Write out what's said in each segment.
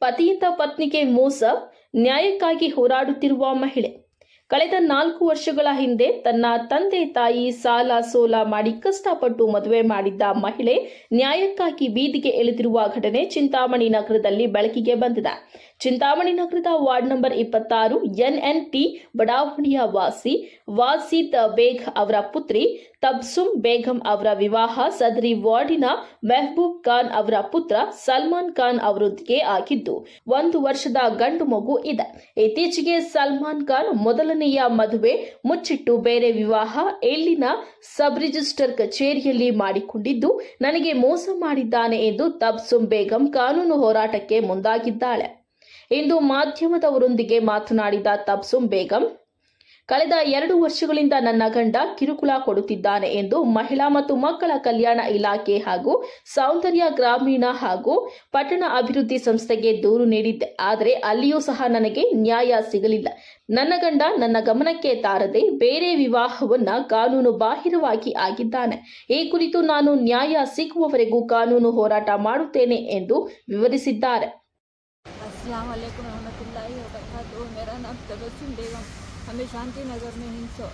ಪತಿಯಿಂದ ಪತ್ನಿಗೆ ಮೋಸ, ನ್ಯಾಯಕ್ಕಾಗಿ ಹೋರಾಡುತ್ತಿರುವ ಮಹಿಳೆ. ಕಳೆದ 4 ವರ್ಷಗಳ ಹಿಂದೆ ತನ್ನ ತಂದೆ ತಾಯಿ ಸಾಲ ಸೋಲ ಮಾಡಿ ಕಷ್ಟಪಟ್ಟು ಮದುವೆ ಮಾಡಿದ್ದ ಮಹಿಳೆ ನ್ಯಾಯಕ್ಕಾಗಿ ಬೀದಿಗೆ ಇಳಿದಿರುವ ಘಟನೆ ಚಿಂತಾಮಣಿ ನಗರದಲ್ಲಿ ಬೆಳಕಿಗೆ ಬಂದಿದೆ. ಚಿಂತಾಮಣಿ ನಗರದ ವಾರ್ಡ್ ನಂಬರ್ 26 NNT ಬಡಾವಣೆಯ ವಾಸಿ ವಾಸಿದ್ ಬೇಗ್ ಅವರ ಪುತ್ರಿ ತಬ್ಸುಮ್ ಬೇಗಂ ಅವರ ವಿವಾಹ ಸದರಿ ವಾರ್ಡಿನ ಮೆಹಬೂಬ್ ಖಾನ್ ಅವರ ಪುತ್ರ ಸಲ್ಮಾನ್ ಖಾನ್ ಅವರೊಂದಿಗೆ ಆಗಿದ್ದು 1 ವರ್ಷದ ಗಂಡು ಮಗು ಇದೆ. ಇತ್ತೀಚೆಗೆ ಸಲ್ಮಾನ್ ಖಾನ್ ಮೊದಲನೆಯ ಮದುವೆ ಮುಚ್ಚಿಟ್ಟು ಬೇರೆ ವಿವಾಹ ಇಲ್ಲಿನ ಸಬ್ ರಿಜಿಸ್ಟರ್ ಕಚೇರಿಯಲ್ಲಿ ಮಾಡಿಕೊಂಡಿದ್ದು ನನಗೆ ಮೋಸ ಮಾಡಿದ್ದಾನೆ ಎಂದು ತಬ್ಸುಮ್ ಬೇಗಂ ಕಾನೂನು ಹೋರಾಟಕ್ಕೆ ಮುಂದಾಗಿದ್ದಾಳೆ. ಇಂದು ಮಾಧ್ಯಮದವರೊಂದಿಗೆ ಮಾತನಾಡಿದ ತಬ್ಸುಮ್ ಬೇಗಂ, ಕಳೆದ 2 ವರ್ಷಗಳಿಂದ ನನ್ನ ಗಂಡ ಕಿರುಕುಳ ಕೊಡುತ್ತಿದ್ದಾನೆ ಎಂದು ಮಹಿಳಾ ಮತ್ತು ಮಕ್ಕಳ ಕಲ್ಯಾಣ ಇಲಾಖೆ ಹಾಗೂ ಸೌಂದರ್ಯ ಗ್ರಾಮೀಣ ಹಾಗೂ ಪಟ್ಟಣ ಅಭಿವೃದ್ಧಿ ಸಂಸ್ಥೆಗೆ ದೂರು ನೀಡಿದ್ದೆ. ಆದರೆ ಅಲ್ಲಿಯೂ ಸಹ ನನಗೆ ನ್ಯಾಯ ಸಿಗಲಿಲ್ಲ. ನನ್ನ ಗಂಡ ನನ್ನ ಗಮನಕ್ಕೆ ತಾರದೆ ಬೇರೆ ವಿವಾಹವನ್ನ ಕಾನೂನು ಬಾಹಿರವಾಗಿ ಆಗಿದ್ದಾನೆ. ಈ ಕುರಿತು ನಾನು ನ್ಯಾಯ ಸಿಗುವವರೆಗೂ ಕಾನೂನು ಹೋರಾಟ ಮಾಡುತ್ತೇನೆ ಎಂದು ವಿವರಿಸಿದ್ದಾರೆ. अस्सलाम वालेकुम रहमतुल्लाहि व बरकातुहू। मेरा नाम तबस्सुम बेगम, हमें शांति नगर में हिंसो।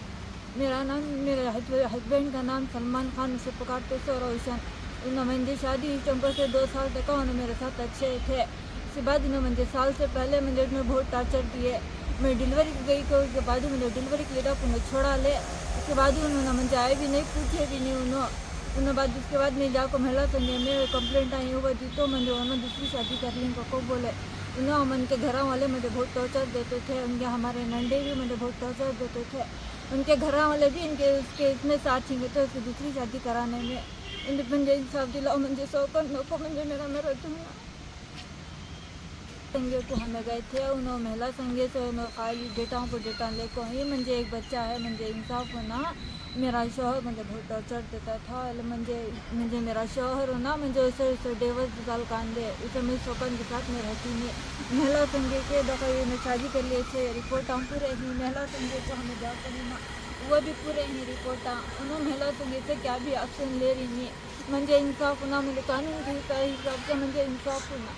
मेरा नाम, मेरे हस्बैंड का नाम सलमान खान, उसे पकड़ते से रोशन। उन्होंने मुझे शादी चंपा से 2 साल तक उन्होंने मेरे साथ अच्छे थे। उसके बाद उन्होंने मुझे साल से पहले मुझे बहुत टार्चर किए। मैं डिलीवरी गई तो उसके बाद मुझे डिलीवरी के लिए उन्हें छोड़ा ले। उसके बाद उन्होंने मुझे आए भी नहीं, पूछे भी नहीं उन्होंने बाद उसके बाद मैं जाकर महिला संघ में कंप्लेंट आई हुआ थी तो मुझे उन्होंने दूसरी शादी कर ली। को बोले उन्होंने उनके घर वाले मुझे बहुत टॉर्चर देते थे। उनके हमारे नंडे भी मुझे बहुत टॉर्चर देते थे। उनके घर वाले भी इनके उसके इसमें साथ ही तो उसकी दूसरी शादी कराने में मुझे इंसाफ दिलाओ, मुझे सौकर नको, मुझे मेरा संघे को हमें गए थे। उन्होंने महिला संघे से उन्होंने खाली डेटाओं पर डेटा लेकर ही मुझे एक बच्चा है, मुझे इंसाफ होना। मेरा शौहर मुझे बहुत टॉर्चर देता था। मुझे मेरा शौहर होना, मुझे उसे डिवोर्स निकाल कांदे उसे मैं शौकन के साथ में रहती नहीं। महिला संघे के दफ़ा मैं शादी कर लिए थे, रिपोर्ट हम पूरे ही महिला संघे को हमें जाकर वो भी पूरे ही रिपोर्ट उन्होंने महिला संघे से क्या भी एक्शन ले रही नहीं। मुझे इंसाफ होना, मुझे कानून के हिसाब से मुझे इंसाफ होना।